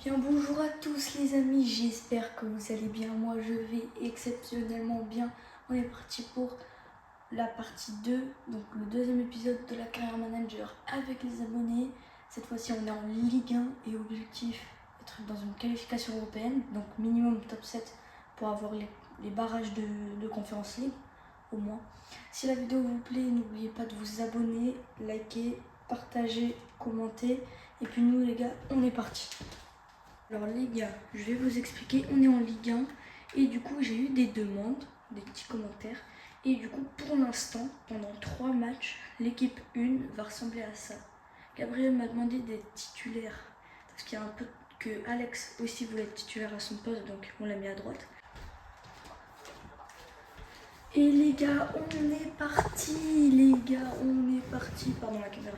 Bien bonjour à tous les amis, j'espère que vous allez bien. Moi je vais exceptionnellement bien. On est parti pour la partie 2, donc le deuxième épisode de la carrière manager avec les abonnés. Cette fois-ci on est en Ligue 1 et objectif être dans une qualification européenne, donc minimum top 7 pour avoir les barrages de Conference League au moins. Si la vidéo vous plaît, n'oubliez pas de vous abonner, liker, partager, commenter. Et puis nous les gars, on est parti. Alors les gars, je vais vous expliquer, on est en Ligue 1 et du coup j'ai eu des demandes, des petits commentaires. Et du coup pour l'instant, pendant 3 matchs, l'équipe 1 va ressembler à ça. Gabriel m'a demandé d'être titulaire, parce qu'il y a un peu que Alex aussi voulait être titulaire à son poste, donc on l'a mis à droite. Et les gars, on est parti, pardon la caméra.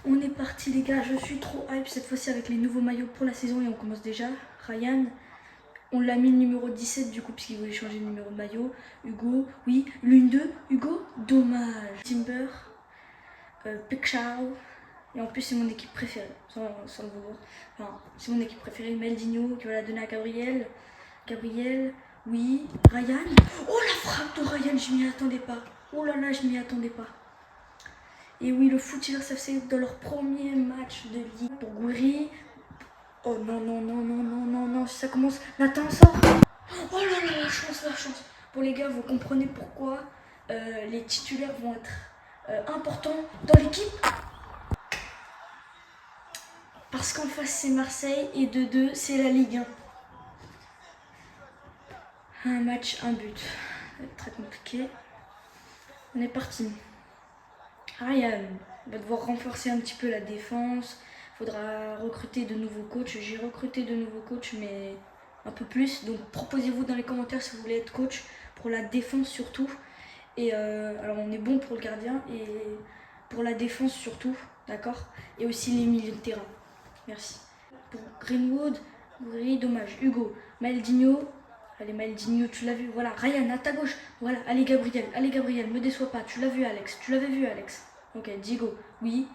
On est parti les gars, je suis trop hype cette fois-ci avec les nouveaux maillots pour la saison et on commence déjà. Ryan, on l'a mis le numéro 17 du coup puisqu'il voulait changer le numéro de maillot. Hugo, oui, l'une d'eux, Hugo, dommage. Timber, Pekchao, et en plus c'est mon équipe préférée, sans le vouloir. Enfin, c'est mon équipe préférée, Meldinho qui va la donner à Gabriel. Gabriel, oui, Ryan. Oh la frappe de Ryan, je m'y attendais pas. Oh là là, je m'y attendais pas. Et oui, le Footivers FC dans leur premier match de Ligue pour Gouiri. Oh non, non, non, non, non, non, non, si ça commence. Nathan sort. Oh là là, la chance, la chance. Bon les gars, vous comprenez pourquoi les titulaires vont être importants dans l'équipe. Parce qu'en face c'est Marseille et de 2 c'est la Ligue 1. Un match, un but. Ça va être très compliqué. On est parti. Ryan va devoir renforcer un petit peu la défense. Faudra recruter de nouveaux coachs. J'ai recruté de nouveaux coachs, mais un peu plus. Donc proposez-vous dans les commentaires si vous voulez être coach pour la défense surtout. Et alors on est bon pour le gardien et pour la défense surtout, d'accord. Et aussi les milieux de terrain. Merci. Pour Greenwood, oui, dommage. Hugo, Maldinho. Allez Maldinho, tu l'as vu, voilà. Ryan, à ta gauche. Voilà, allez Gabriel, me déçois pas. Tu l'as vu Alex, tu l'avais vu Alex. Ok, Diego, oui.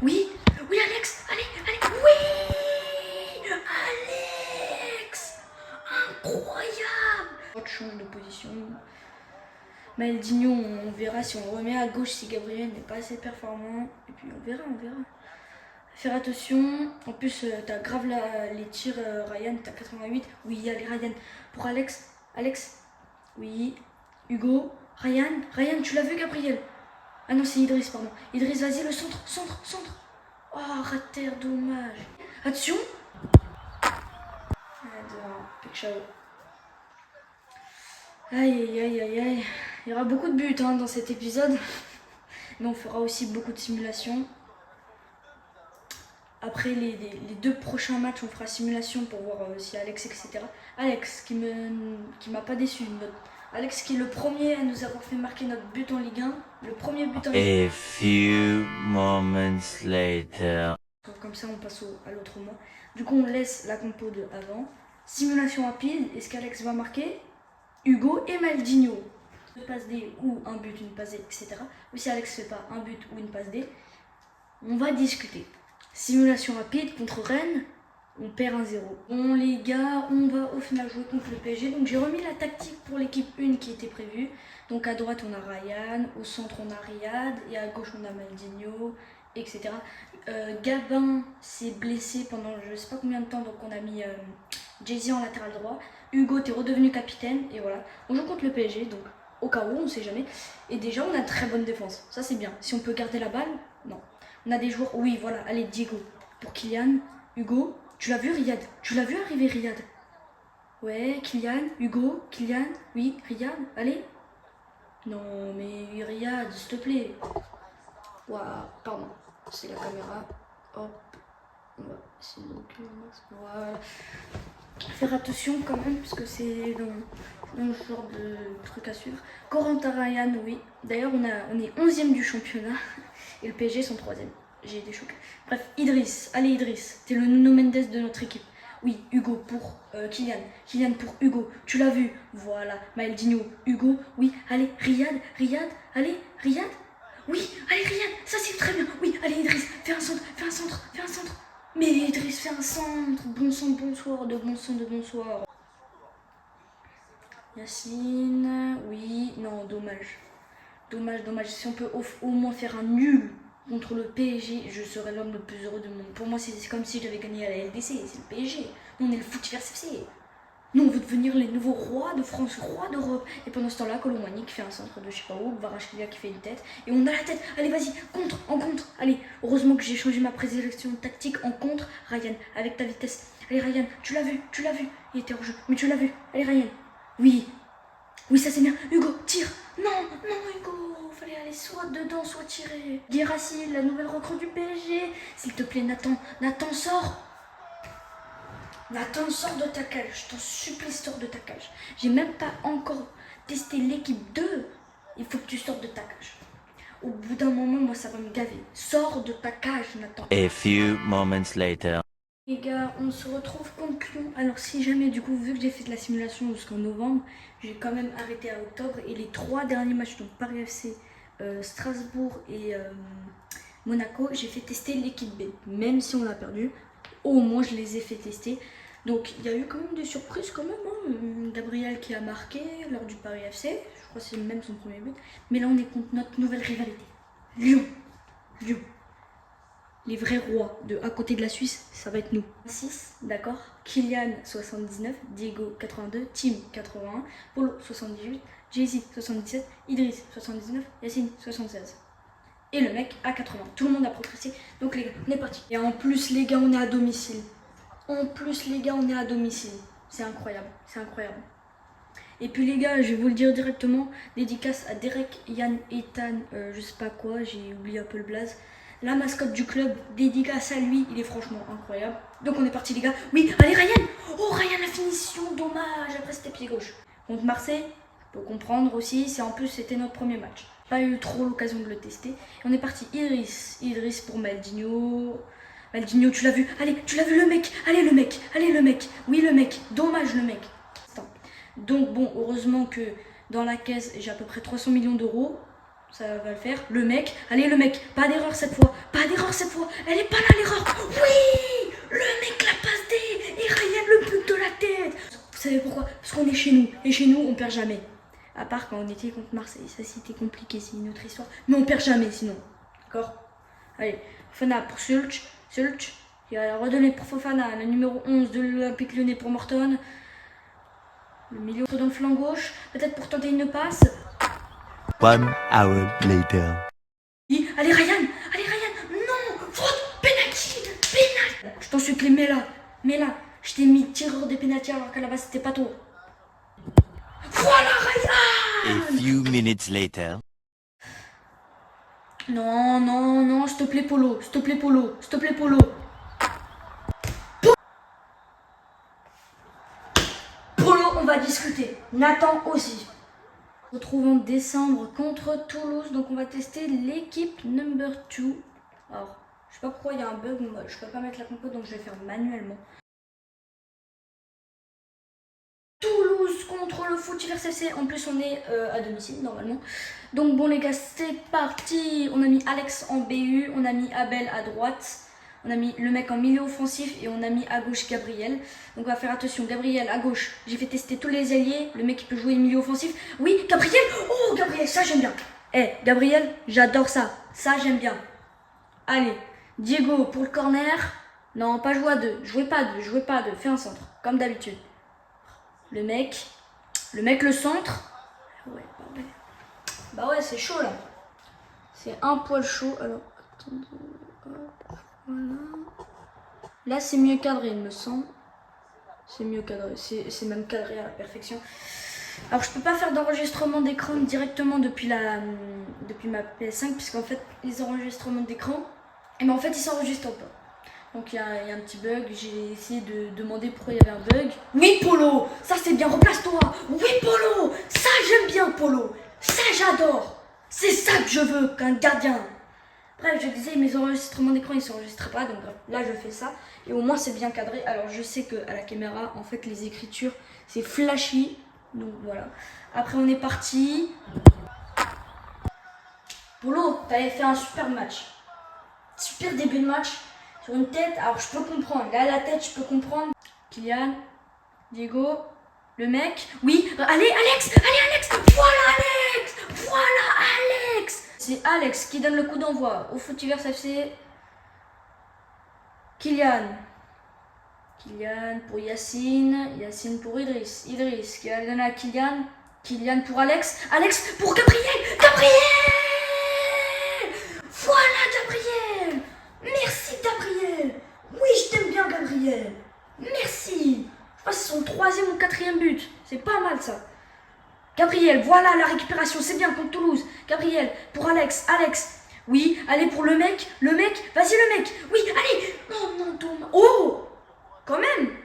Oui, oui Alex, allez, oui Alex, incroyable. Je change de position. Maldinho, on verra si on remet à gauche si Gabriel n'est pas assez performant. Et puis on verra. Faire attention, en plus t'as grave les tirs Ryan, t'as 88. Oui, allez Ryan. Pour Alex, oui. Hugo, Ryan, tu l'as vu Gabriel? Ah non, c'est Idriss, pardon. Idriss, vas-y, le centre. Oh, rater, dommage. Attention. Pekchao. Aïe. Il y aura beaucoup de buts dans cet épisode. Mais on fera aussi beaucoup de simulations. Après les 2 prochains matchs, on fera simulation pour voir si Alex, etc. Alex, qui m'a pas déçu. Alex qui est le premier à nous avoir fait marquer notre but en Ligue 1. Le premier but en Ligue 1. A few moments later. Comme ça, on passe à l'autre mois. Du coup, on laisse la compo de avant. Simulation rapide. Est-ce qu'Alex va marquer? Hugo et Maldinho. Une passe D ou un but, une passe D, etc. Ou si Alex fait pas un but ou une passe D, on va discuter. Simulation rapide contre Rennes, on perd 1-0. Bon les gars, on va au final jouer contre le PSG. Donc j'ai remis la tactique pour l'équipe 1 qui était prévue. Donc à droite on a Ryan, au centre on a Riyad et à gauche on a Maldinho, etc. Gabin s'est blessé pendant je sais pas combien de temps, donc on a mis Jay-Z en latéral droit. Hugo, t'es redevenu capitaine et voilà. On joue contre le PSG, donc au cas où, on sait jamais. Et déjà on a une très bonne défense, ça c'est bien. Si on peut garder la balle, non. On a des joueurs, oui voilà, allez Diego, pour Kylian, Hugo, tu l'as vu Riyad? Tu l'as vu arriver Riyad? Ouais, Kylian, Hugo, Kylian, oui, Riyad, allez. Non mais Riyad, s'il te plaît. Waouh, pardon, c'est la caméra, hop, on va essayer de reculer le max, voilà. Faire attention quand même, parce que c'est dans le genre de truc à suivre. Corentin Ryan, oui, d'ailleurs on est 11e du championnat. Et le PSG sont 3e. J'ai été choquée. Bref, Idriss. Allez Idriss. T'es le Nuno Mendes de notre équipe. Oui, Hugo pour Kylian. Kylian pour Hugo. Tu l'as vu. Voilà. Maldinho. Hugo. Oui. Allez, Riyad. Allez, Riyad. Oui. Allez, Riyad. Ça c'est très bien. Oui. Allez Idriss. Fais un centre. Mais Idriss fait un centre. Bon sang de bonsoir, de bon sang de bonsoir. Yacine, oui, non, dommage. Dommage. Si on peut au moins faire un nul contre le PSG, je serais l'homme le plus heureux du monde. Pour moi, c'est comme si j'avais gagné à la LDC, c'est le PSG. Nous, on est le foot FC. Nous, on veut devenir les nouveaux rois de France, rois d'Europe. Et pendant ce temps-là, Colomani qui fait un centre de je sais pas où, Kvaratskhelia qui fait une tête. Et on a la tête. Allez, vas-y, en contre. Allez, heureusement que j'ai changé ma présélection tactique en contre. Ryan, avec ta vitesse. Allez, Ryan, tu l'as vu. Il était hors jeu, mais tu l'as vu. Allez, Ryan. Oui, ça c'est bien. Hugo, tire. Non, Hugo. Fallait aller soit dedans, soit tirer. Guirassy, la nouvelle recrue du PSG. S'il te plaît, Nathan, sors. Nathan, sors de ta cage. Je t'en supplie, sors de ta cage. J'ai même pas encore testé l'équipe 2. Il faut que tu sortes de ta cage. Au bout d'un moment, moi, ça va me gaver. Sors de ta cage, Nathan. A few moments later. Les gars, on se retrouve contre Lyon. Alors si jamais, du coup, vu que j'ai fait de la simulation jusqu'en novembre, j'ai quand même arrêté à octobre. Et les 3 derniers matchs, donc Paris FC, Strasbourg et Monaco, j'ai fait tester l'équipe B. Même si on a perdu, au moins je les ai fait tester. Donc il y a eu quand même des surprises quand même. Hein. Gabriel qui a marqué lors du Paris FC. Je crois que c'est même son premier but. Mais là on est contre notre nouvelle rivalité. Lyon. Les vrais rois de à côté de la Suisse, ça va être nous. 6, d'accord. Kylian 79, Diego 82, Tim 81, Polo 78, Jay-Z 77, Idriss 79, Yacine 76. Et le mec à 80. Tout le monde a progressé. Donc les gars, on est parti. Et en plus les gars, on est à domicile. C'est incroyable. Et puis les gars, je vais vous le dire directement, dédicace à Derek, Yann, Ethan, je sais pas quoi, j'ai oublié un peu le blaze. La mascotte du club, dédicace à lui, il est franchement incroyable. Donc on est parti les gars. Oui, allez Ryan. Oh Ryan, la finition, dommage, après c'était pied gauche. Contre Marseille, je peux comprendre aussi, en plus c'était notre premier match. Pas eu trop l'occasion de le tester. Et on est parti Idriss pour Maldinho. Maldinho, tu l'as vu. Allez, tu l'as vu le mec. Allez le mec. Oui le mec. Dommage le mec. Donc bon, heureusement que dans la caisse, j'ai à peu près 300 millions d'euros. Ça va le faire. Le mec. Allez le mec. Pas d'erreur cette fois. Elle est pas là l'erreur. Oui, le mec la passe D. Et Ryan le but de la tête. Vous savez pourquoi? Parce qu'on est chez nous. Et chez nous, on perd jamais. À part quand on était contre Marseille. Ça c'était compliqué, c'est une autre histoire. Mais on perd jamais sinon. D'accord? Allez, Fofana pour Sulch. Il a redonné pour Fofana, le numéro 11 de l'Olympique Lyonnais pour Morton. Le milieu dans le flanc gauche, peut-être pour tenter une passe. 1 hour later. Allez Ryan, non, faute, penalty. Je t'en supplie, mets là. Je t'ai mis tireur des penalty alors qu'à la base c'était pas toi. Voilà Ryan. A few minutes later. Non, s'il te plaît Polo. Polo, on va discuter. Nathan aussi. On se retrouve en décembre contre Toulouse, donc on va tester l'équipe number 2. Alors, je sais pas pourquoi il y a un bug, je peux pas mettre la compo, donc je vais faire manuellement. Toulouse contre le Foot FC. En plus, on est à domicile normalement. Donc bon les gars, c'est parti. On a mis Alex en BU, on a mis Abel à droite, on a mis le mec en milieu offensif et on a mis à gauche Gabriel. Donc on va faire attention, Gabriel à gauche. J'ai fait tester tous les alliés. Le mec qui peut jouer milieu offensif. Oui, Gabriel. Oh Gabriel, ça j'aime bien. Gabriel, j'adore ça. Ça j'aime bien. Allez, Diego pour le corner. Non, pas jouer à deux. Jouez pas à deux. Fais un centre, comme d'habitude. Le mec, le centre. Ouais, bah ouais, c'est chaud là. C'est un poil chaud. Alors, attendez. Hop, voilà. Là, c'est mieux cadré, il me semble. C'est mieux cadré. C'est même cadré à la perfection. Alors, je peux pas faire d'enregistrement d'écran directement depuis ma PS5, puisqu'en fait, les enregistrements d'écran, en fait, ils s'enregistrent pas. Donc il y a un petit bug, j'ai essayé de demander pourquoi il y avait un bug. Oui Polo, ça c'est bien, replace-toi. Oui Polo, ça j'aime bien Polo, ça j'adore. C'est ça que je veux qu'un gardien. Bref, je disais mes enregistrements d'écran ils s'enregistraient pas, donc là je fais ça. Et au moins c'est bien cadré. Alors je sais qu'à la caméra, en fait les écritures c'est flashy. Donc voilà. Après on est parti. Polo, t'avais fait un super match. Super début de match. Sur une tête, alors je peux comprendre. Là, la tête, je peux comprendre. Kylian, Diego, le mec. Oui, allez, Alex. Voilà, Alex. C'est Alex qui donne le coup d'envoi au Footverse FC. Kylian pour Yacine pour Idriss qui va le donner à Kylian pour Alex pour Gabriel. Voilà Gabriel. Merci Gabriel. Oui, je t'aime bien Gabriel. Merci. Je pense que c'est son 3e ou 4e but. C'est pas mal ça. Gabriel, voilà la récupération, c'est bien contre Toulouse. Gabriel pour Alex. Oui, allez pour le mec. Vas-y le mec. Oui, allez. Non, Thomas. Oh, quand même.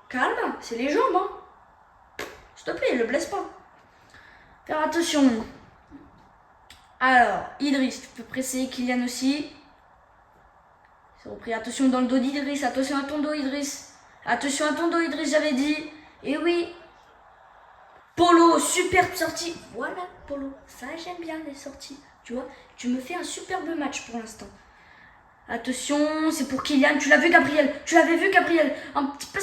Calme, c'est les jambes, hein. S'il te plaît, le blesse pas. Faire attention. Alors, Idriss, tu peux presser. Kylian aussi. C'est repris. Attention dans le dos d'Idriss. Attention à ton dos, Idriss, j'avais dit. Et oui. Polo, superbe sortie. Voilà, Polo. Ça, j'aime bien les sorties. Tu vois, tu me fais un superbe match pour l'instant. Attention, c'est pour Kylian. Tu l'avais vu, Gabriel. Un petit peu.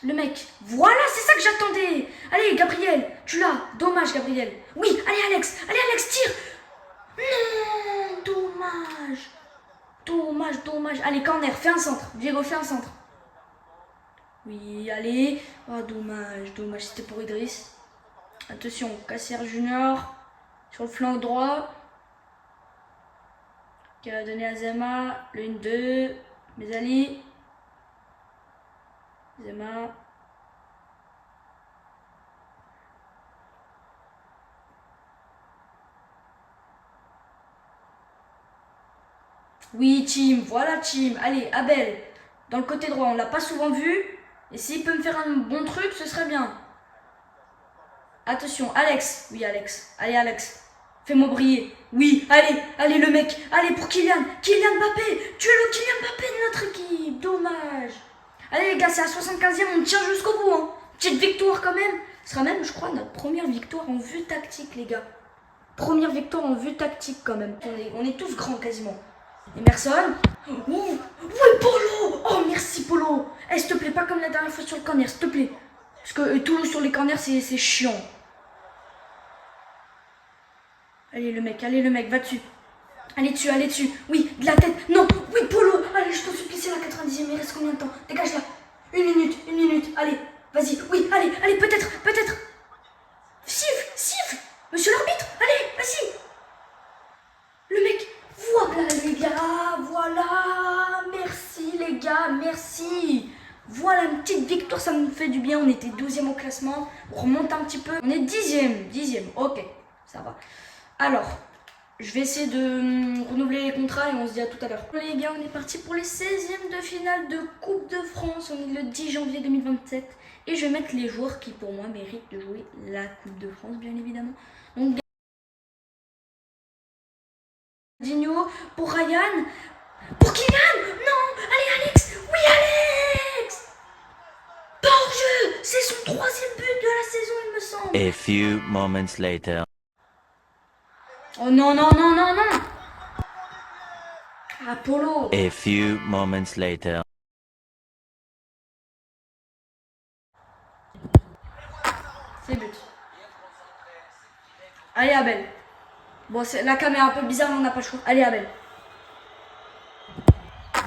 Le mec. Voilà, c'est ça que j'attendais. Allez, Gabriel. Tu l'as. Dommage, Gabriel. Oui, allez, Alex, tire. Non, dommage. Allez, corner, fais un centre. Diego, fais un centre. Oui, allez. Oh, dommage. C'était pour Idriss. Attention, Cassier Junior. Sur le flanc droit. Qui va donner à Zema. Le 1-2. Mesali. Zema. Oui, Tim. Voilà, Tim. Allez, Abel. Dans le côté droit, on l'a pas souvent vu. Et s'il peut me faire un bon truc, ce serait bien. Attention, Alex. Oui, Alex. Allez, Alex. Fais-moi briller. Oui, allez le mec. Allez pour Kylian Mbappé. Tu es le Kylian Mbappé de notre équipe. Dommage. Allez les gars, c'est à 75e, on tient jusqu'au bout. Hein. Petite victoire quand même. Ce sera même, je crois, notre première victoire en vue tactique, les gars. Première victoire en vue tactique quand même. On est tous grands quasiment. Emerson. Oui, Polo. Oh, merci Polo. S'il te plaît, pas comme la dernière fois sur le corner, s'il te plaît. Parce que Toulouse sur les corners, c'est chiant. Allez le mec, va dessus. Allez dessus. Oui, de la tête. Non, oui, Polo. Allez, je t'en supplie, c'est la 90e. Il reste combien de temps? Dégage là. Une minute. Allez, vas-y. Oui, allez, peut-être. Siffle. Monsieur l'arbitre, allez, vas-y. Le mec, voilà les gars, voilà. Merci les gars, merci. Voilà une petite victoire, ça nous fait du bien. On était 12e au classement. On remonte un petit peu. On est 10e. Ok, ça va. Alors, je vais essayer de renouveler les contrats et on se dit à tout à l'heure. Les gars, on est parti pour les 16e de finale de Coupe de France. On est le 10 janvier 2027. Et je vais mettre les joueurs qui, pour moi, méritent de jouer la Coupe de France, bien évidemment. Donc, Digno pour Ryan. Pour Kylian. Non, allez, Alex. Oui, Alex. Pas hors jeu. C'est son 3e but de la saison, il me semble. A few moments later. Oh non. Apollo. A few moments later. C'est but. Allez, Abel. Bon, la caméra est un peu bizarre, mais on n'a pas le choix. Allez, Abel.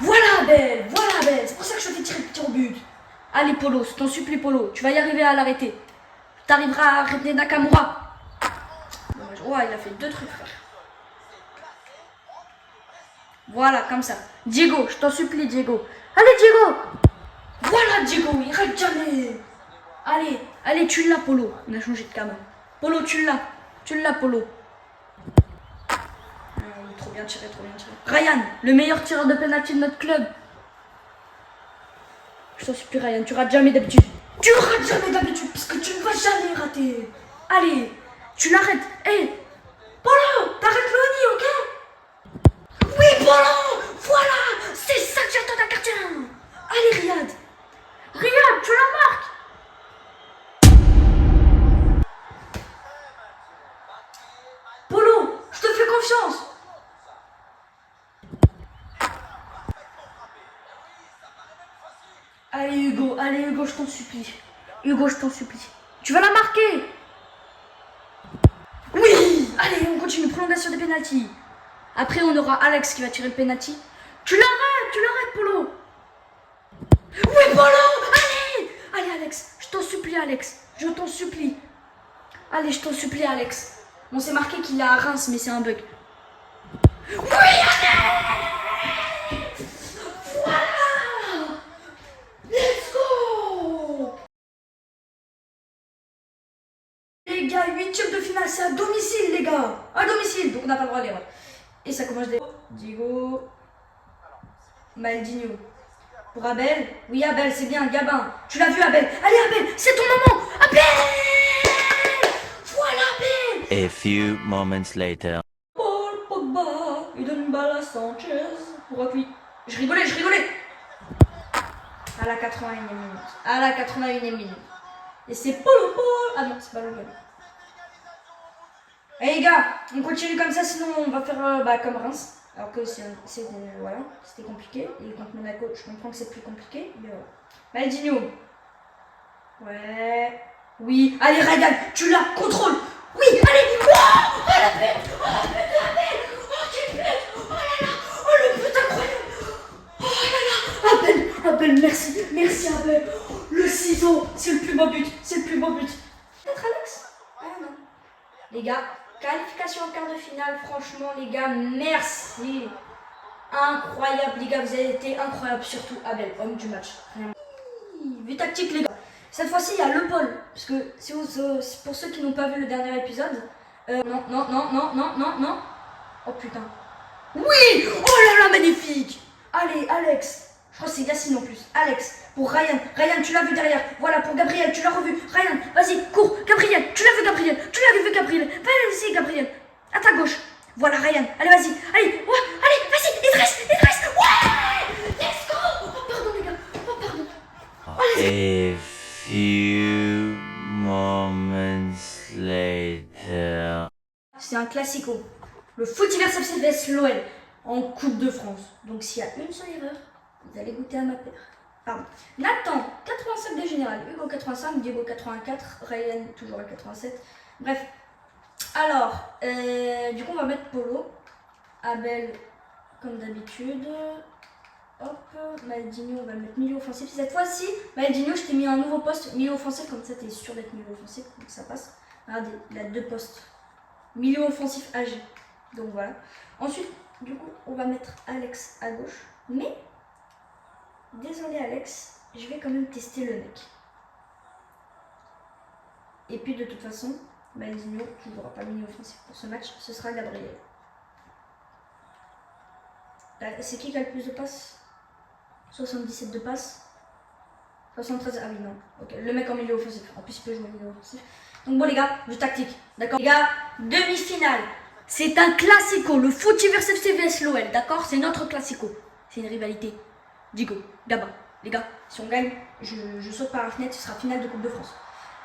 Voilà, Abel. C'est pour ça que je te fais tirer le tir au but. Allez, Polo, je t'en supplie, Polo. Tu vas y arriver à l'arrêter. Tu arriveras à arrêter Nakamura. Dommage. Oh, il a fait 2 trucs, frère. Voilà, comme ça. Diego, je t'en supplie, Diego. Allez, Diego. Voilà, Diego, il rate jamais. Allez, tu l'as, Polo. On a changé de caméra. Polo, tu l'as, Polo. Trop bien tiré. Ryan, le meilleur tireur de penalty de notre club. Je t'en supplie, Ryan, tu rates jamais d'habitude. Parce que tu ne vas jamais rater. Allez, tu l'arrêtes. Polo, t'arrêtes Loni, ok? Oui, Polo. Voilà, c'est ça que j'attends d'un gardien. Allez, Riyad, tu la marques. Polo, je te fais confiance. allez Hugo, je t'en supplie. Hugo, je t'en supplie. Tu vas la marquer. Oui. Allez, on continue, prolongation des pénaltys. Après, on aura Alex qui va tirer le penalty. Tu l'arrêtes, Polo. Oui, Polo. Allez, Alex, je t'en supplie, Alex. Je t'en supplie. Allez, je t'en supplie, Alex. Bon, c'est marqué qu'il est à Reims, mais c'est un bug. Oui, allez. Voilà. Let's go. Les gars, 8e de finale, c'est à domicile, les gars. À domicile, donc on n'a pas le droit à l'erreur. Et ça commence des... Diego. Maldinho. Pour Abel. Oui, Abel, c'est bien. Gabin. Tu l'as vu, Abel. Allez, Abel, c'est ton moment. Abel. Voilà, Abel. A few moments later. Paul Pogba. Il donne une balle à Sanchez. Pour appuyer. Je rigolais. À la 81e minute. À la 81e minute. Et c'est Paul. Ah non, c'est pas le même. Eh les gars, on continue comme ça, sinon on va faire comme Reims. Alors que voilà, c'était compliqué. Et contre Monaco, je comprends que c'est plus compliqué. Mais voilà. Maldinho. Ouais. Oui. Allez, Ryan, tu la contrôles. Oui, allez. Oh, la bête. Oh, la bête, Oh, quelle bête. Oh là là. Oh, le but incroyable. Oh là là. Abel, merci. Merci, Abel. Oh, le ciseau. C'est le plus beau but. Peut-être Alex. Ah non. Les gars. Qualification en quart de finale, franchement les gars, merci. Incroyable les gars, vous avez été incroyables, surtout Abel, homme du match. Vue tactique les gars. Cette fois-ci il y a Le Paul, parce que pour ceux qui n'ont pas vu le dernier épisode, non. Oh putain. Oui. Oh là là, magnifique. Allez Alex. Je crois que c'est Yacine en plus. Alex, pour Ryan. Ryan, tu l'as vu derrière. Voilà, pour Gabriel, tu l'as revu. Ryan, vas-y, cours. Gabriel, tu l'as vu, Gabriel. Vas-y, Gabriel. À ta gauche. Voilà, Ryan. Allez, vas-y. Allez, vas-y. Idriss. Ouais. Let's go. Oh, pardon, les gars. Oh, pardon. A few moments later. C'est un classico. Le Footiverse FC vs l'OL en Coupe de France. Donc, s'il y a une seule erreur, vous allez goûter à ma paire. Pardon. Nathan, 85 de général. Hugo, 85. Diego, 84. Ryan, toujours à 87. Bref. Alors, du coup, on va mettre Polo. Abel, comme d'habitude. Hop. Maldinho, on va le mettre milieu offensif. Cette fois-ci, Maldinho, je t'ai mis un nouveau poste. Milieu offensif, comme ça, t'es sûr d'être milieu offensif. Donc, ça passe. Regardez, il a 2 postes. Milieu offensif AG. Donc, voilà. Ensuite, du coup, on va mettre Alex à gauche. Mais... désolé Alex, je vais quand même tester le mec. Et puis de toute façon, Maldinho, tu ne joueras pas milieu offensif pour ce match, ce sera Gabriel. C'est qui a le plus de passes? 77 de passes. 73, ah oui non, ok, le mec en milieu offensif, en plus il peut jouer milieu offensif. Donc bon les gars, du tactique, d'accord les gars, demi-finale, c'est un classico, le Footiverse FC vs l'OL, d'accord? C'est notre classico, c'est une rivalité. Diego, Gabin, les gars, si on gagne, je saute par la fenêtre, ce sera finale de Coupe de France.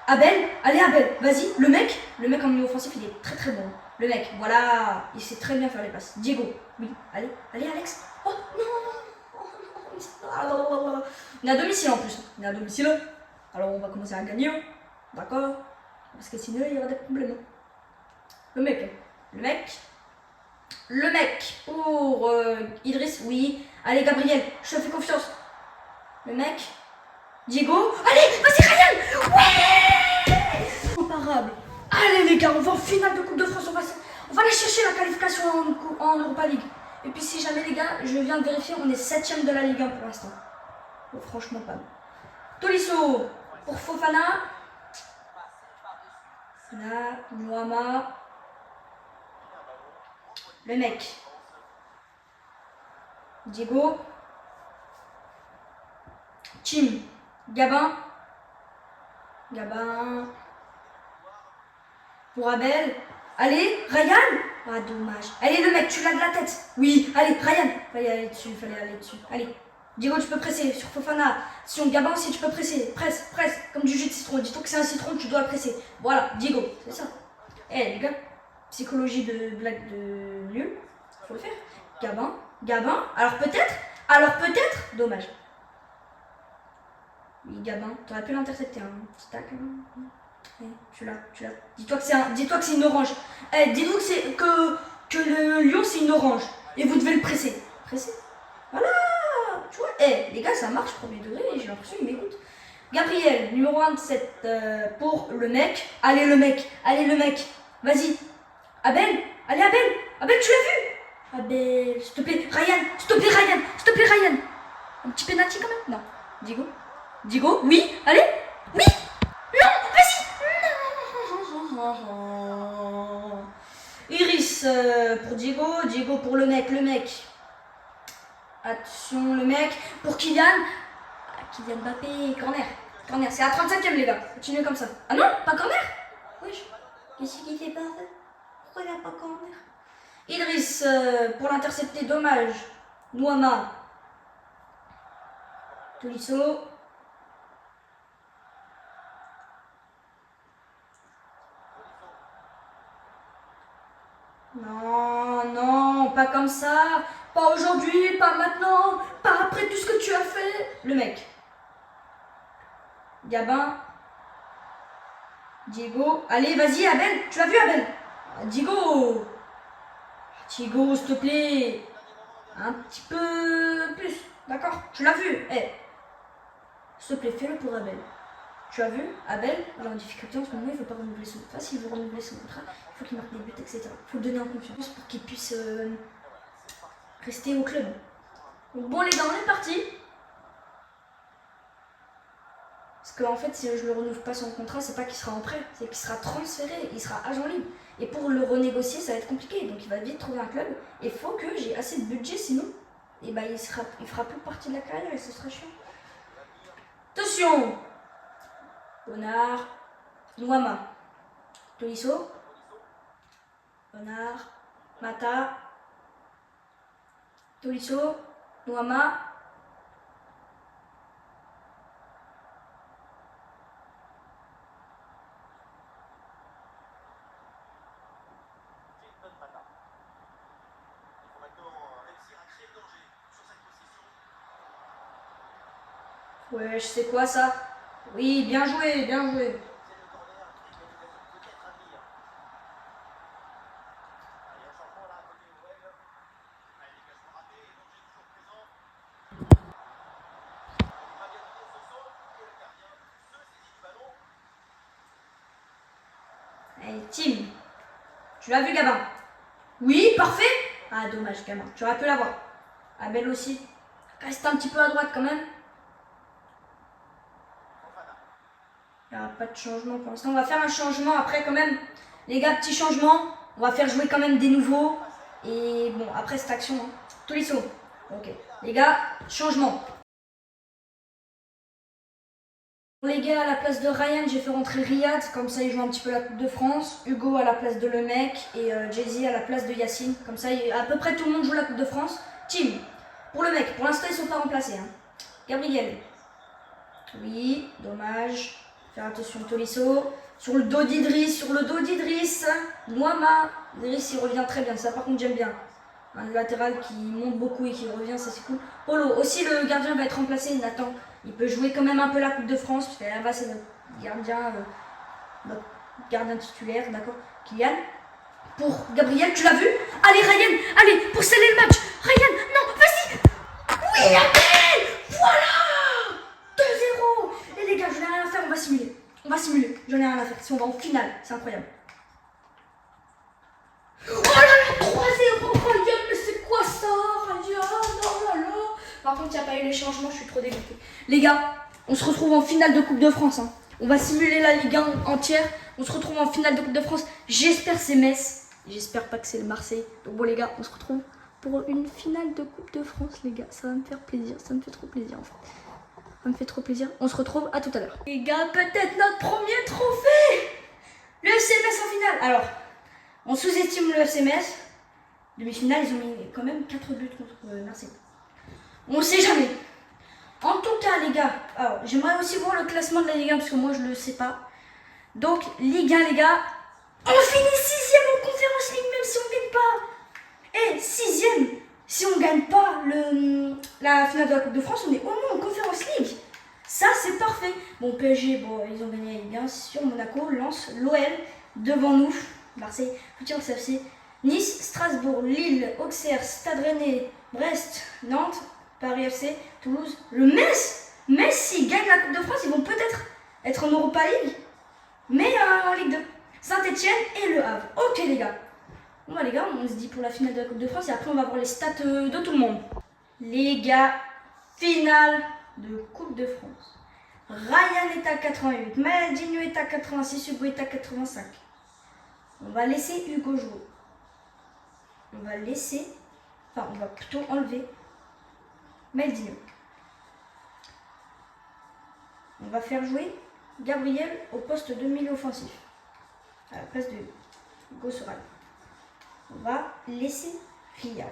Abel, allez Abel, vas-y, le mec en milieu offensif, il est très très bon. Le mec, voilà, il sait très bien faire les passes. Diego, oui, allez Alex. Oh non, on est à domicile en plus, on est à domicile. Alors on va commencer à gagner, d'accord? Parce que sinon il y aura des problèmes. Le mec pour Idriss, oui. Allez Gabriel, je te fais confiance. Le mec, Diego, allez, vas-y Ryan. Ouais. Comparable. Allez les gars, on va en finale de Coupe de France, on va aller chercher la qualification en Europa League. Et puis si jamais les gars, je viens de vérifier, on est 7ème de la Ligue 1 pour l'instant. Bon, franchement pas mal. Tolisso pour Fofana. Là, Noama. Le mec. Diego. Tim. Gabin. Pour Abel. Allez, Ryan. Ah, dommage. Allez, le mec, tu l'as de la tête. Oui, allez, Ryan. Fallait aller dessus. Allez. Diego, tu peux presser sur Fofana. Sur Gabin aussi, tu peux presser. Presse. Comme du jus de citron. Dis-toi que c'est un citron, tu dois le presser. Voilà, Diego, c'est ça. Eh, les gars, psychologie de blague de nul. Faut le faire. Gabin. Alors peut-être. Dommage. Oui, Gabin, t'aurais pu l'intercepter, hein. Petit tac. Hein. Ouais, tu l'as. Dis-toi que c'est une orange. Eh, dis-nous que le lion c'est une orange. Et vous devez le presser. Presser. Voilà. Tu vois, eh, les gars, ça marche, premier degré, j'ai l'impression qu'il m'écoute. Gabriel, numéro 27 pour le mec. Allez le mec. Vas-y. Abel. Allez Abel. Abel, tu l'as vu? Abel, s'il te plaît. Ryan. Un petit penalty quand même? Non. Diego, oui. Allez. Oui. Non, vas-y. Non. Iris pour Diego pour le mec. Attention, le mec pour Kylian. Kylian Mbappé, corner, c'est à 35e les gars, continuez comme ça. Ah non, pas corner? Wesh, qu'est-ce qu'il fait pas? Pourquoi il n'a pas corner? Idriss pour l'intercepter, dommage. Nouama. Tolisso. Non, pas comme ça. Pas aujourd'hui, pas maintenant, pas après tout ce que tu as fait. Le mec. Gabin. Diego. Allez, vas-y, Abel. Tu l'as vu, Abel? Diego, s'il te plaît. Un petit peu plus. D'accord? Tu l'as vu? Eh. S'il te plaît, fais-le pour Abel. Tu as vu? Abel, il est en difficulté en ce moment, il ne veut pas renouveler son contrat. S'il veut renouveler son contrat, il faut qu'il marque des buts, etc. Il faut le donner en confiance pour qu'il puisse rester au club. Donc bon les gars, on est parti. Parce qu'en fait, si je ne le renouvelle pas son contrat, c'est pas qu'il sera en prêt, c'est qu'il sera transféré, il sera agent libre. Et pour le renégocier, ça va être compliqué. Donc il va vite trouver un club. Et il faut que j'ai assez de budget, sinon et bah, il fera plus partie de la carrière et ce sera chiant. Attention! Bonnard, Nouama, Tolisso, Bonnard, Mata, Tolisso, Nouama. Ouais, je sais quoi ça? Oui, bien joué. Allez, Tim, tu l'as vu, Gabin? Oui, parfait. Ah, dommage, Gabin, tu aurais pu l'avoir. Abel aussi. Reste un petit peu à droite quand même. Il n'y aura pas de changement pour l'instant. On va faire un changement après quand même. Les gars, petit changement. On va faire jouer quand même des nouveaux. Et bon, après cette action, hein. Tolisso. Ok. Les gars, changement. Les gars, à la place de Ryan, j'ai fait rentrer Riyad. Comme ça, il joue un petit peu la Coupe de France. Hugo à la place de Le Mec. Et Jay-Z à la place de Yacine. Comme ça, à peu près tout le monde joue la Coupe de France. Team. Pour Le Mec. Pour l'instant, ils ne sont pas remplacés. Hein. Gabriel. Oui, dommage. Faire attention, Tolisso. Sur le dos d'Idriss. Nouama. Idriss, il revient très bien. Ça, par contre, j'aime bien. Un latéral qui monte beaucoup et qui revient, ça c'est cool. Polo. Aussi, le gardien va être remplacé. Nathan. Il peut jouer quand même un peu la Coupe de France. Parce que là-bas, c'est notre gardien titulaire. D'accord. Kylian. Pour Gabriel, tu l'as vu? Allez, Ryan. Allez, pour sceller le match. Ryan, non, vas-y. Oui, Abel. Voilà. 2-0. Et les gars, je n'ai rien à faire, on va simuler. J'en ai rien à faire. Si on va en finale, c'est incroyable. Oh là là, 3-0, Ryan, mais c'est quoi ça, Ryan? Oh là là. Par contre, il n'y a pas eu les changements, je suis trop dégoûtée. Les gars, on se retrouve en finale de Coupe de France. Hein. On va simuler la Ligue 1 entière. On se retrouve en finale de Coupe de France. J'espère que c'est Metz. J'espère pas que c'est le Marseille. Donc bon les gars, on se retrouve pour une finale de Coupe de France, les gars. Ça va me faire plaisir, ça me fait trop plaisir en fait. Ça me fait trop plaisir. On se retrouve à tout à l'heure. Les gars, peut-être notre premier trophée. Le FC Metz en finale. Alors, on sous-estime le FC Metz. Demi-finale, ils ont mis quand même 4 buts contre Marseille. On sait jamais. En tout cas, les gars, alors j'aimerais aussi voir le classement de la Ligue 1 parce que moi je le sais pas. Donc, Ligue 1, les gars, on finit 6ème en Conférence League même si on gagne pas. Et 6ème, si on gagne pas la finale de la Coupe de France, on est au moins en Conférence League. Ça, c'est parfait. Bon, PSG, bon, ils ont gagné bien sûr. Monaco, Lens, l'OL, devant nous. Marseille, Poutiers, FC, Nice, Strasbourg, Lille, Auxerre, Stade Rennais, Brest, Nantes, Paris FC, Toulouse, le Metz. Metz, s'ils gagnent la Coupe de France, ils vont peut-être être en Europa League, mais en Ligue 2. Saint-Etienne et Le Havre. Ok les gars. Bon bah les gars, on se dit pour la finale de la Coupe de France et après on va voir les stats de tout le monde. Les gars, finale de Coupe de France. Ryan est à 88, Maldinho est à 86, Hugo est à 85. On va laisser Hugo jouer. On va plutôt enlever Maldinho. On va faire jouer Gabriel au poste de milieu offensif, à la place de Hugo Soral. On va laisser Riyad.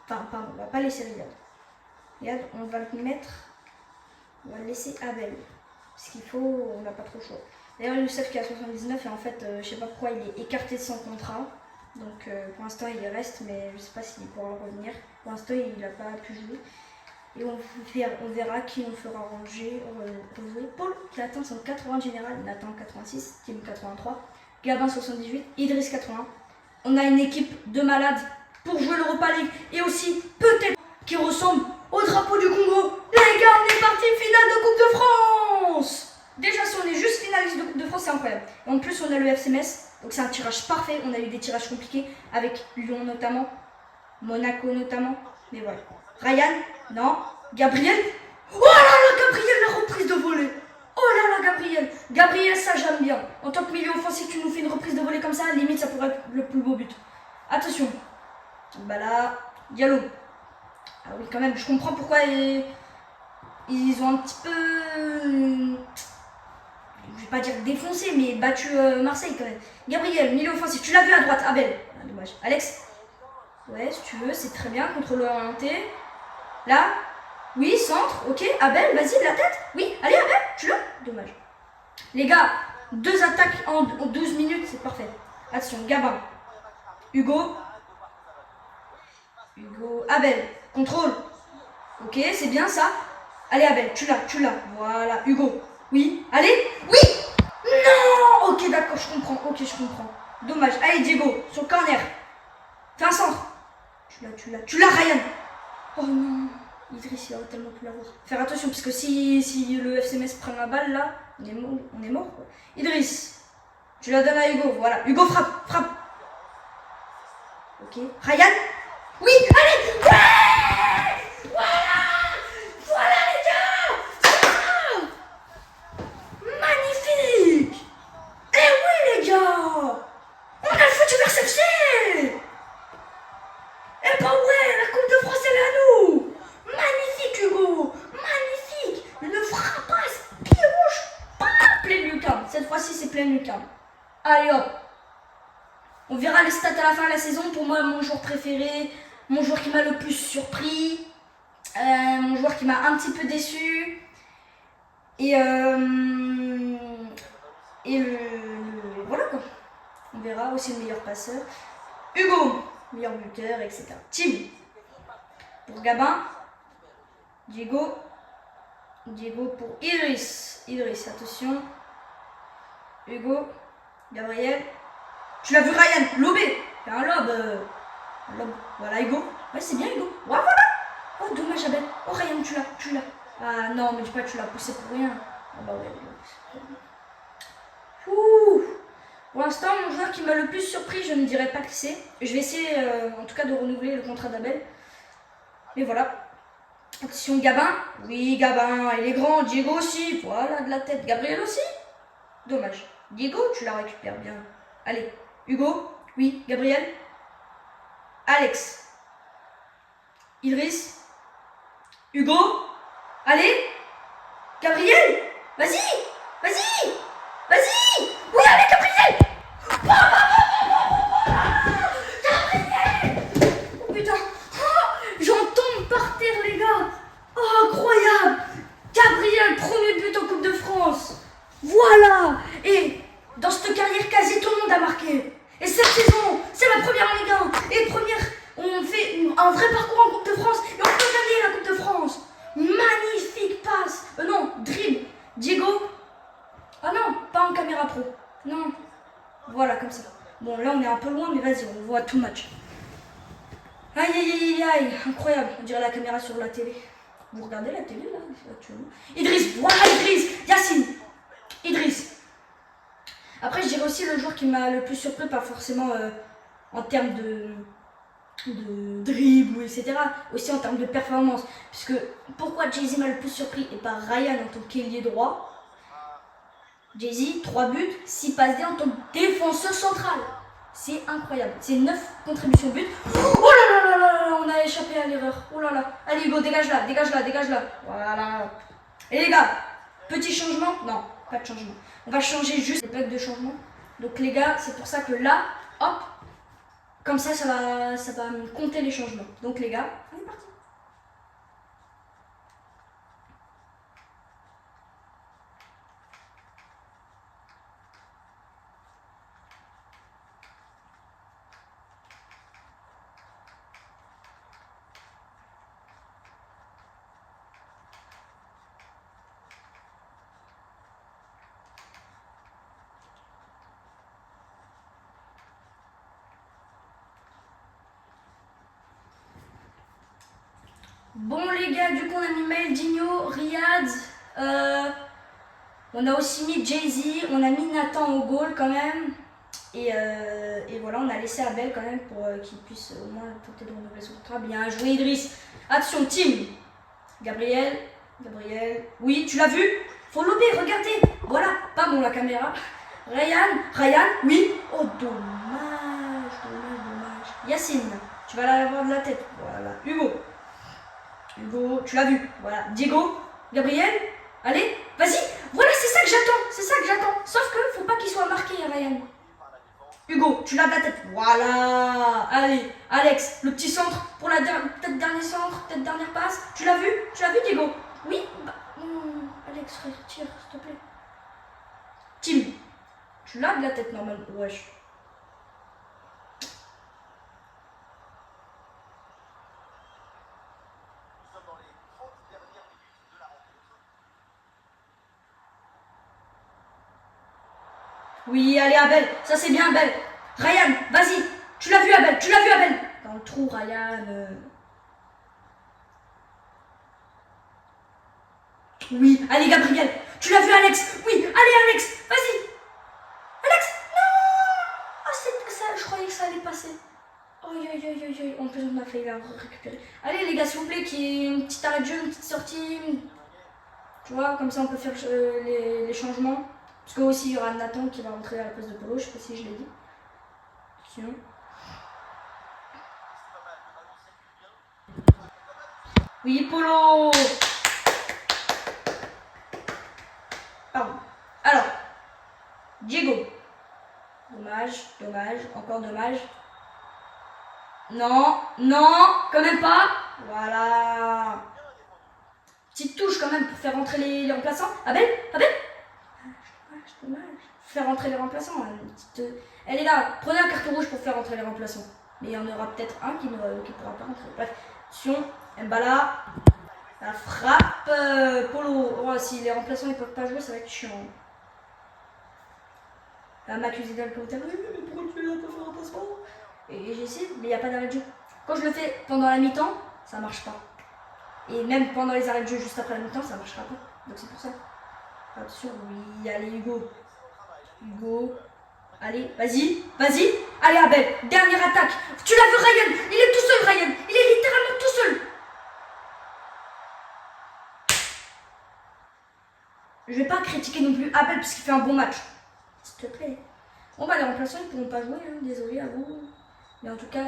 Enfin, pardon, on va pas laisser Riyad. Riyad, on va le mettre. On va le laisser Abel. Parce qu'il faut, on n'a pas trop le choix. D'ailleurs, Youssef qui a 79 et en fait, je sais pas pourquoi il est écarté de son contrat. Donc pour l'instant, il y reste, mais je sais pas s'il pourra revenir. Pour l'instant, il n'a pas pu jouer. Et on verra qui on fera rejouer. Paul qui atteint son 80 général, Nathan 86, Tim 83, Gabin 78, Idriss 81. On a une équipe de malades pour jouer l'Europa League et aussi peut-être qui ressemble au drapeau du Congo. Les gars, on est parti finale de Coupe de France. Déjà si on est juste finaliste de Coupe de France, c'est incroyable. Et en plus on a le FC Metz, donc c'est un tirage parfait. On a eu des tirages compliqués avec Lyon notamment, Monaco notamment, mais voilà. Ryan, non. Gabriel. Oh là là, Gabriel, la reprise de volée. Oh là là, Gabriel. Gabriel, ça j'aime bien. En tant que milieu offensif, tu nous fais une reprise de volée comme ça, limite ça pourrait être le plus beau but. Attention. Bah là, Diallo. Ah oui, quand même, je comprends pourquoi ils ont un petit peu... Je vais pas dire défoncé, mais battu Marseille quand même. Gabriel, milieu offensif, tu l'as vu à droite, Abel. Ah, dommage. Alex. Ouais, si tu veux, c'est très bien, contrôleur orienté. Là, oui, centre, ok. Abel, vas-y, de la tête. Oui, allez, Abel, tu l'as. Dommage. Les gars, 2 attaques en 12 minutes, c'est parfait. Attention, Gabin. Hugo. Abel, contrôle. Ok, c'est bien ça. Allez, Abel, tu l'as. Voilà, Hugo. Oui, allez. Oui. Non. Ok, d'accord, je comprends. Dommage. Allez, Diego, sur le corner. Fais un centre. Tu l'as, Ryan. Oh non, Idriss, il aurait tellement pu l'avoir. Faire attention, parce que si le FC Metz prend la balle, là, on est mort, quoi. Idriss, tu la donnes à Hugo, voilà. Hugo, frappe. Ok. Ryan. Oui, allez. Ouais. Voilà, les gars. Magnifique. Eh oui, les gars. On a le foot FC. Eh ben ouais, la Coupe de France elle est à nous. Magnifique Hugo, magnifique. Une frappasse, pied rouge, pleine lucarne. Cette fois-ci c'est pleine lucarne. Allez hop. On verra les stats à la fin de la saison. Pour moi, mon joueur préféré, mon joueur qui m'a le plus surpris, mon joueur qui m'a un petit peu déçu. Et voilà quoi. On verra aussi le meilleur passeur. Hugo. Meilleur buteur, etc. Tim. Pour Gabin. Diego pour Idriss. Attention. Hugo. Gabriel. Tu l'as vu, Ryan. Lobé. Fais un lob. Voilà, Hugo. Ouais, c'est bien, Hugo. Ouais, voilà. Oh, dommage, Abel. Oh, Ryan, tu l'as. Ah non, mais dis pas que tu l'as poussé pour rien. Ah bah ouais. Ouh. Pour l'instant, mon joueur qui m'a le plus surpris, je ne dirais pas qui c'est. Je vais essayer en tout cas de renouveler le contrat d'Abel. Mais voilà. Attention, Gabin. Oui, Gabin, il est grand. Diego aussi. Voilà, de la tête. Gabriel aussi. Dommage. Diego, tu la récupères bien. Allez. Hugo. Oui, Gabriel. Alex. Idriss. Hugo. Allez. Gabriel. Vas-y. Oui, allez, Gabriel. Oh putain. J'en tombe par terre, les gars. Oh, incroyable. Gabriel, premier but en Coupe de France. Voilà. Et dans cette carrière, quasi tout le monde a marqué. Et cette saison, c'est la première en Ligue 1. Et première, on fait un vrai parcours en Coupe de France. Et on peut gagner la Coupe de France. Magnifique. comme ça. Bon, là, on est un peu loin, mais vas-y, on voit tout le match. Aïe, aïe, aïe, aïe, incroyable. On dirait la caméra sur la télé. Vous regardez la télé, là, actuellement. Idriss, voilà Idriss. Yacine. Idriss. Après, je dirais aussi le joueur qui m'a le plus surpris, pas forcément en termes de dribble, etc. Aussi en termes de performance. Puisque pourquoi Jay-Z m'a le plus surpris et pas Ryan en tant qu'ailier droit? Jay-Z, 3 buts, 6 passes D en tant que défenseur central. C'est incroyable. C'est 9 contributions but. Oh là là là là là, on a échappé à l'erreur. Oh là là. Allez Hugo, dégage là, dégage là, dégage là. Voilà. Et les gars, petit changement? Non, pas de changement. On va changer juste les bugs de changement. Donc les gars, c'est pour ça que là, hop, comme ça va me compter les changements. Donc les gars, on est parti. Bon les gars, du coup on a mis Maldinho, Riyad, on a aussi mis Jay-Z, on a mis Nathan au goal quand même. Et voilà, on a laissé Abel quand même pour qu'il puisse au moins tenter de renouveler son contrat. Bien joué Idriss. Attention team. Gabriel, oui tu l'as vu? Faut lober, regardez. Voilà, pas bon la caméra. Ryan, oui. Oh dommage. Yacine, tu vas l'avoir de la tête. Voilà, Hugo, tu l'as vu. Voilà, Diego, Gabriel, allez, vas-y. Voilà, c'est ça que j'attends. Sauf que faut pas qu'il soit marqué, Ryan. Hugo, tu l'as de la tête. Voilà. Allez, Alex, le petit centre pour la peut-être dernier centre, peut-être dernière passe. Tu l'as vu, Diego? Oui. Alex, retire, s'il te plaît. Tim, tu l'as de la tête normalement. Wesh. Oui, allez Abel, ça c'est bien Abel. Ryan, vas-y, tu l'as vu Abel. Dans le trou Ryan. Oui, allez Gabriel, tu l'as vu Alex. Oui, allez Alex, vas-y. Alex, non. Ah, ça, je croyais que ça allait passer. Aïe. En plus on a failli la récupérer. Allez les gars, s'il vous plaît, qu'il y ait une petite arrêt de jeu, une petite sortie. Tu vois, comme ça on peut faire les changements. Parce que aussi il y aura Nathan qui va rentrer à la place de Polo, je sais pas si je l'ai dit. Sinon. Oui, Polo. Pardon. Alors, Diego. Dommage, encore dommage. Non, quand même pas. Voilà. Petite touche quand même pour faire rentrer les remplaçants. Abel. Dommage. Faire rentrer les remplaçants. Elle est là. Prenez un carton rouge pour faire rentrer les remplaçants. Mais il y en aura peut-être un qui ne pourra pas rentrer. Bref. Attention. Mbala. La frappe. Polo. Oh, si les remplaçants ne peuvent pas jouer, ça va être chiant. Elle va m'accuser dans le commentaire. Mais pourquoi tu es là pour faire un remplacement? Et j'essaie, mais il n'y a pas d'arrêt de jeu. Quand je le fais pendant la mi-temps, ça marche pas. Et même pendant les arrêts de jeu juste après la mi-temps, ça marchera pas. Donc c'est pour ça. Attention, oui, allez Hugo, allez, vas-y, allez Abel, dernière attaque, tu l'as vu Ryan, il est tout seul Ryan, il est littéralement tout seul. Je vais pas critiquer non plus Abel parce qu'il fait un bon match, s'il te plaît. Bon bah les remplaçants ils pourront pas jouer, hein. Désolé à vous, mais en tout cas,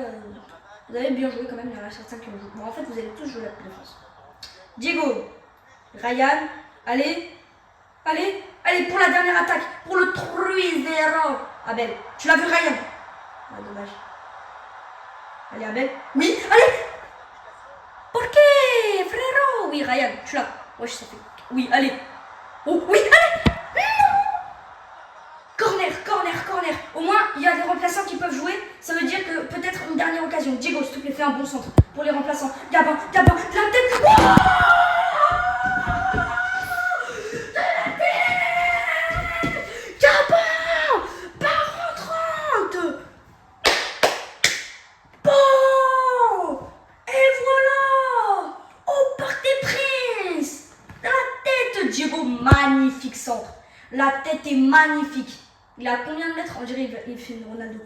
vous avez bien joué quand même, il y en a certains qui ont joué. Bon en fait vous allez tous jouer la défense. Diego, Ryan, allez, pour la dernière attaque, pour le 3-0. Abel, tu l'as vu Ryan? Ah, dommage. Allez Abel, oui, allez. Porqué, frérot? Oui Ryan, tu l'as. Wesh, ça fait. Oui, allez. Oh, oui, allez. Corner. Au moins, il y a des remplaçants qui peuvent jouer. Ça veut dire que peut-être une dernière occasion. Diego, s'il te plaît, fais un bon centre pour les remplaçants. Gabin, la tête. Oh, de Diego, magnifique centre. La tête est magnifique. Il a combien de mètres? On dirait il fait une Ronaldo.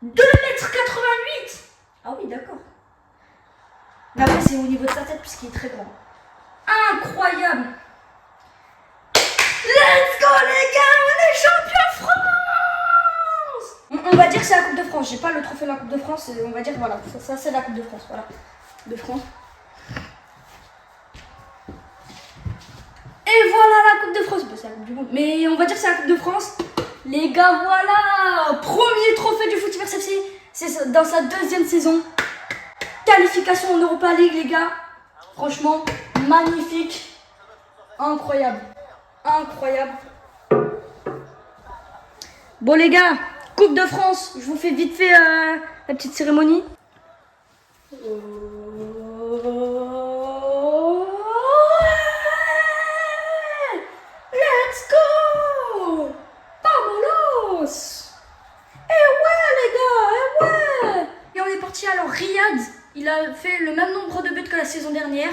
2,88 m. Ah oui, d'accord. Mais après, c'est au niveau de sa tête puisqu'il est très grand. Incroyable. Let's go les gars, on est champion France. On va dire que c'est la Coupe de France. J'ai pas le trophée de la Coupe de France. On va dire voilà, ça c'est la Coupe de France. Voilà, de France. Et voilà la Coupe de France. Bah, c'est la Coupe du Monde. Mais on va dire que c'est la Coupe de France. Les gars, voilà. Premier trophée du Footverse FC. C'est dans sa deuxième saison. Qualification en Europa League, les gars. Franchement, magnifique. Incroyable. Incroyable. Bon, les gars, Coupe de France. Je vous fais vite fait la petite cérémonie. Let's go! Vamonos! Eh ouais, les gars, eh ouais! Et on est parti alors, Riyad, il a fait le même nombre de buts que la saison dernière.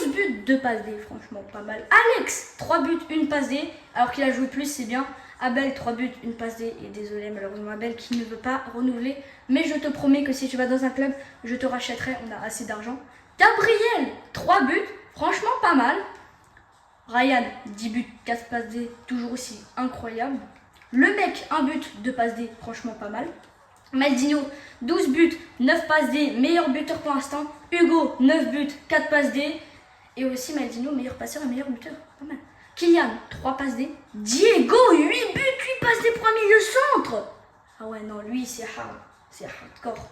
11 buts, 2 passes D, franchement pas mal. Alex, 3 buts, 1 passe D, alors qu'il a joué plus, c'est bien. Abel, 3 buts, 1 passe D, et désolé malheureusement Abel qui ne veut pas renouveler. Mais je te promets que si tu vas dans un club, je te rachèterai, on a assez d'argent. Gabriel, 3 buts, franchement pas mal. Ryan, 10 buts, 4 passes D, toujours aussi incroyable. Le mec, 1 but, 2 passes D, franchement pas mal. Maldinho, 12 buts, 9 passes D, meilleur buteur pour l'instant. Hugo, 9 buts, 4 passes D. Et aussi Maldinho, meilleur passeur et meilleur buteur. Pas mal. Kylian, 3 passes D. Diego, 8 buts, 8 passes D pour un milieu centre. Ah ouais, non, lui, c'est hard. C'est hardcore.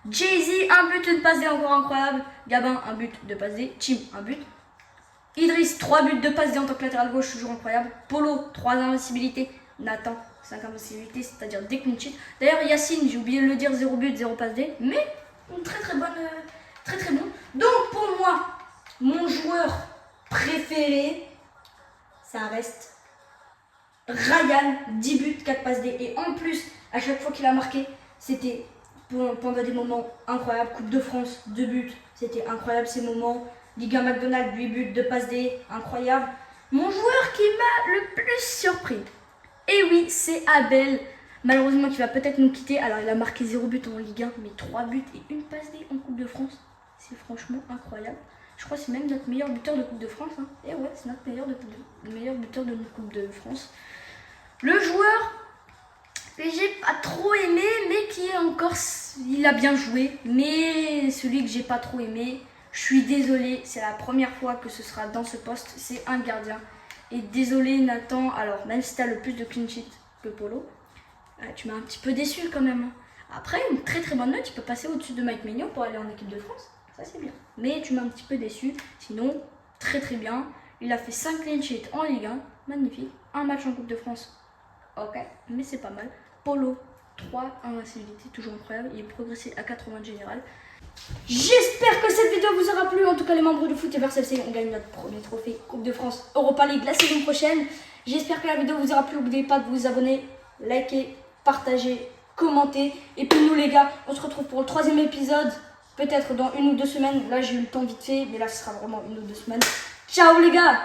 Jay-Z, 1 but, 1 passe D, encore incroyable. Gabin, 1 but, 2 passes D. Tim, 1 but. Idriss, 3 buts, 2 passes D en tant que latéral gauche, toujours incroyable. Polo, 3 invincibilités. Nathan, 5 invincibilités, c'est-à-dire des clean sheets. D'ailleurs, Yacine, j'ai oublié de le dire, 0 but, 0 passe D. Mais une très bonne, très bon. Donc pour moi, mon joueur préféré, ça reste Ryan, 10 buts, 4 passes D. Et en plus, à chaque fois qu'il a marqué, c'était pendant des moments incroyables. Coupe de France, 2 buts, c'était incroyable ces moments. Liga McDonald's, 8 buts, 2 passes D, incroyable. Mon joueur qui m'a le plus surpris, et oui, c'est Abel. Malheureusement, qui va peut-être nous quitter. Alors, il a marqué 0 but en Ligue 1, mais 3 buts et 1 passe D en Coupe de France. C'est franchement incroyable. Je crois que c'est même notre meilleur buteur de Coupe de France. Hein. Et ouais, c'est notre meilleur buteur de notre Coupe de France. Le joueur que j'ai pas trop aimé, mais qui est encore... Il a bien joué. Mais celui que j'ai pas trop aimé, je suis désolée, c'est la première fois que ce sera dans ce poste. C'est un gardien. Et désolé Nathan, alors même si tu as le plus de clean sheet que Polo, tu m'as un petit peu déçu quand même. Après, une très bonne note, tu peux passer au-dessus de Mike Maignan pour aller en équipe de France. Ça c'est bien. Mais tu m'as un petit peu déçu. Sinon, très bien. Il a fait 5 clean sheets en Ligue 1. Magnifique. Un match en Coupe de France. Ok, mais c'est pas mal. Polo, 3 invincibilités, toujours incroyable. Il est progressé à 80 de général. J'espère que cette vidéo vous aura plu. En tout cas, les membres de Footverse FC, on gagne notre premier trophée Coupe de France Europa League la saison prochaine. J'espère que la vidéo vous aura plu. N'oubliez pas de vous abonner, liker, partager, commenter. Et puis nous les gars, on se retrouve pour le 3e épisode. Peut-être dans 1 ou 2 semaines. Là j'ai eu le temps vite fait, mais là ce sera vraiment 1 ou 2 semaines. Ciao les gars!